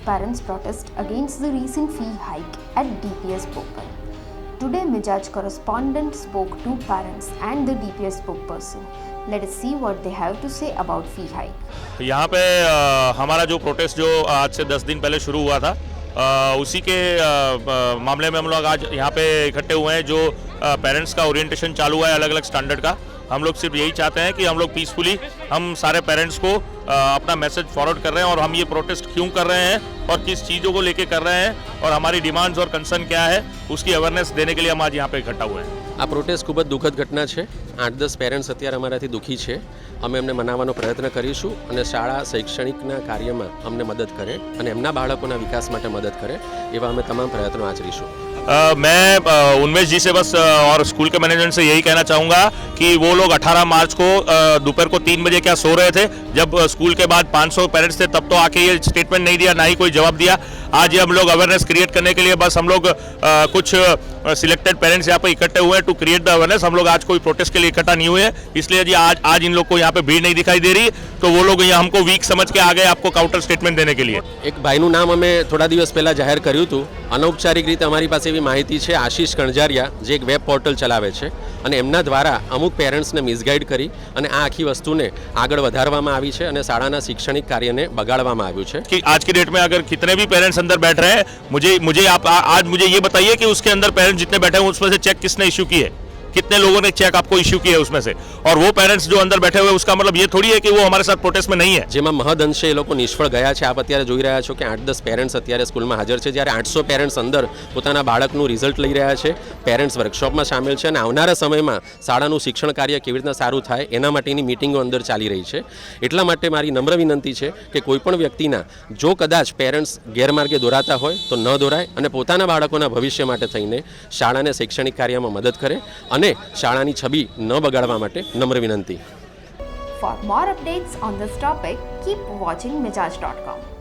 parents' protest against the recent fee hike at DPS Bhopal. Today, Mijaj correspondent spoke to parents and the DPS spokesperson. Let us see what they have to say about fee hike. यहाँ पे हमारा जो protest जो आज से 10 दिन पहले शुरू हुआ था उसी के मामले में हम लोग आज यहाँ पे इकट्ठे हुए हैं। जो पेरेंट्स का ओरिएंटेशन चालू है अलग अलग स्टैंडर्ड का, हम लोग सिर्फ यही चाहते हैं कि हम लोग पीसफुली हम सारे पेरेंट्स को अपना मैसेज फॉरवर्ड कर रहे हैं और हम ये प्रोटेस्ट क्यों कर रहे हैं और किस चीज़ों को लेके कर रहे हैं और हमारी डिमांड्स और कंसर्न क्या है उसकी अवेयरनेस देने के लिए हम आज यहाँ पे इकट्ठा हुए हैं। આ પ્રોટેસ્ટ ખૂબ જ દુઃખદ ઘટના છે। 8-10 પેરેન્ટ્સ અત્યારે અમારાથી દુઃખી છે। અમે એમને મનાવવાનો પ્રયત્ન કરીશું અને શાળા શૈક્ષણિકના કાર્યમાં અમને મદદ કરે અને એમના બાળકોના વિકાસ માટે મદદ કરે એવા અમે તમામ પ્રયત્નો આચરીશું। मैं उन्मेष जी से बस और स्कूल के मैनेजमेंट से यही कहना चाहूँगा कि वो लोग 18 मार्च को दोपहर को 3 बजे क्या सो रहे थे जब स्कूल के बाद 500 पेरेंट्स थे, तब तो आके ये स्टेटमेंट नहीं दिया, ना ही कोई जवाब दिया। आज ये हम लोग अवेयरनेस क्रिएट करने के लिए बस हम लोग कुछ सिलेक्टेड पेरेंट्स यहाँ पे इकट्ठे हुए हैं टू क्रिएट द अवेयरनेस। हम लोग आज कोई प्रोटेस्ट के लिए इकट्ठा नहीं हुए हैं, इसलिए जी आज इन लोग को यहाँ पे भीड़ नहीं दिखाई दे रही, तो वो लोग यहाँ हमको वीक समझ के आ गए आपको काउंटर स्टेटमेंट देने के लिए। એક ભાઈનું નામ અમે થોડા દિવસ પહેલાં જાહેર કર્યું હતું। અનૌપચારિક રીતે અમારી પાસે એવી માહિતી છે, આશીષ કણજારિયા જે એક વેબ પોર્ટલ ચલાવે છે અને એમના દ્વારા અમુક પેરેન્ટ્સને મિસગાઈડ કરી અને આ આખી વસ્તુને આગળ વધારવામાં આવી છે અને શાળાના શૈક્ષણિક કાર્યને બગાડવામાં આવ્યું છે। कि आज की डेट में अगर कितने भी पेरेंट्स अंदर बैठ रहे हैं, मुझे आप आज मुझे ये बताइए कि उसके अंदर पेरेंट्स जितने बैठे हैं उसमें से चेक किसने इश्यू की है, कितने लोगों ने चेक आपको इश्यू किया है उसमें से, और वो पेरेंट्स जो अंदर बैठे हुए उसका मतलब ये थोड़ी है कि वो हमारे साथ प्रोटेस्ट में नहीं है। જેમાં મહદઅંશે એ લોકો નિષ્ફળ ગયા છે। આપ અત્યારે જોઈ રહ્યા છો કે 8-10 પેરેન્ટ્સ અત્યારે સ્કૂલમાં હાજર છે, જ્યારે 800 પેરેન્ટ્સ અંદર પોતાના બાળકનું રિઝલ્ટ લઈ રહ્યા છે। પેરેન્ટ્સ વર્કશોપમાં સામેલ છે અને આવનારા સમયમાં શાળાનું શિક્ષણ કાર્ય કેવી રીતના સારું થાય એના માટેની મિટિંગો અંદર ચાલી રહી છે। એટલા માટે મારી નમ્ર વિનંતી છે કે કોઈપણ વ્યક્તિના જો કદાચ પેરેન્ટ્સ ગેરમાર્ગે દોરાતા હોય તો ન દોરાય અને પોતાના બાળકોના ભવિષ્ય માટે થઈને શાળાને શૈક્ષણિક કાર્યમાં મદદ કરે અને શાળાની છબી ન બગાડવા માટે નમ્ર વિનંતી। For more updates on this topic, keep watching Mijaj.com.